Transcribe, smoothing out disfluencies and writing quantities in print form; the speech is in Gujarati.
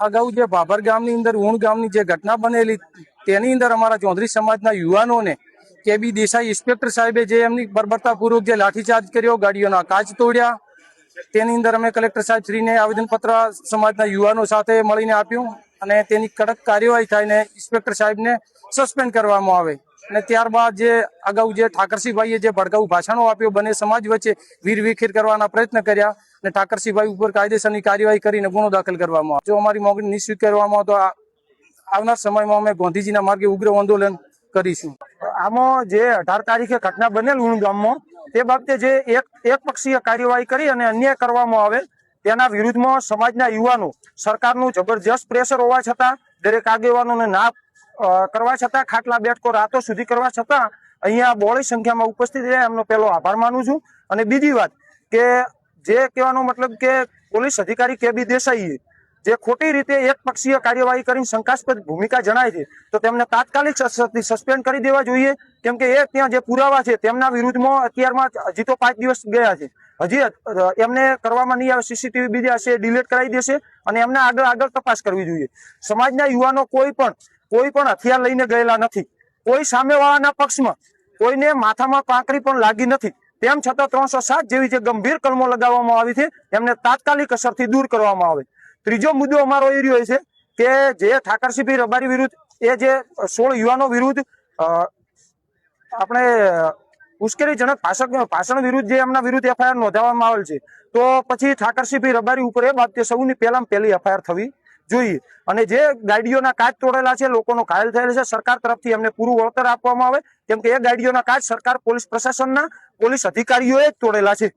અગાઉ જે ભાભર ગામની અંદર ઊણ ગામની જે ઘટના બનેલી તેની અંદર અમારા ચૌધરી સમાજના યુવાનોને કેબી દેસાઈ ઇન્સ્પેક્ટર સાહેબે જે એમની બર્બરતાપૂર્વક જે લાઠીચાર્જ કર્યો, ગાડીઓના કાચ તોડ્યા, તેની અંદર અમે કલેક્ટર સાહેબ શ્રીને આવેદનપત્ર સમાજના યુવાનો સાથે મળીને આપ્યું અને તેની કડક કાર્યવાહી થઈને ઇન્સ્પેક્ટર સાહેબને સસ્પેન્ડ કરવામાં આવે. અને ત્યારબાદ જે અગાઉ જે ઠાકરસિંહભાઈએ જે ભડકાઉ ભાષણો આપ્યો, બંને સમાજ વચ્ચે વીરવિખેર કરવાના પ્રયત્ન કર્યા અને ઠાકરસિંહભાઈ ઉપર કાયદેસરની કાર્યવાહી કરીને ગુનો દાખલ કરવામાં આવ્યો. જો અમારી માંગણી નહીં સ્વીકારવામાં તો આવનાર સમયમાં અમે ગાંધીજીના માર્ગે ઉગ્ર આંદોલન કરીશું. આમાં જે 18 તારીખે ઘટના બનેલ ઊણ ગામમાં તે બાબતે જે એક પક્ષીય કાર્યવાહી કરી અને અન્યાય કરવામાં આવે તેના વિરુદ્ધમાં સમાજના યુવાનો સરકારનું જબરજસ્ત પ્રેશર હોવા છતાં, દરેક આગેવાનોને ના કરવા છતાં, ખાટલા બેઠકો રાતો સુધી કરવા છતાં અહીંયા બહોળી સંખ્યામાં ઉપસ્થિત રહ્યા, એમનો પહેલો આભાર માનું છું. અને બીજી વાત કે જે કહેવાનો મતલબ કે પોલીસ અધિકારી કેબી દેસાઈએ જે ખોટી રીતે એક પક્ષીય કાર્યવાહી કરીને શંકાસ્પદ ભૂમિકા જણાય છે તો તેમને તાત્કાલિક સસ્પેન્ડ કરી દેવા જોઈએ, કેમ કે એ ત્યાં જે પુરાવા છે તેમના વિરુદ્ધમાં અત્યારમાં હજી તો 5 દિવસ ગયા છે, હજી એમને કરવામાં નહીં આવે, સીસીટીવી બીજા હશે ડિલીટ કરાવી દેશે અને એમને આગળ તપાસ કરવી જોઈએ. સમાજના યુવાનો કોઈ પણ હથિયાર લઈને ગયેલા નથી, કોઈ સામેવાળાના પક્ષમાં કોઈને માથામાં કાંકરી પણ લાગી નથી, તેમ છતાં 307 જેવી જે ગંભીર કલમો લગાવવામાં આવી છે એમને તાત્કાલિક અસરથી દૂર કરવામાં આવે. ત્રીજો મુદ્દો અમારો એ રહ્યો છે કે જે ઠાકરસિંહ રબારી વિરુદ્ધ એ જે 16 યુવાનો વિરુદ્ધ આપણે ઉશ્કેરણીજનક ભાષણ વિરુદ્ધ જે એમના વિરુદ્ધ એફઆઈઆર નોંધાવવામાં આવેલ છે, તો પછી ઠાકરસિંહ રબારી ઉપર એ બાબતે સૌની પહેલી એફઆઈઆર થવી જોઈએ. અને જે ગાડીઓના કાચ તોડેલા છે, લોકોનો ઘાયલ થયેલ છે, સરકાર તરફથી એમને પૂરું વળતર આપવામાં આવે, કેમ કે એ ગાડીઓના કાચ સરકાર પોલીસ પ્રશાસનના પોલીસ અધિકારીઓએ જ તોડેલા છે.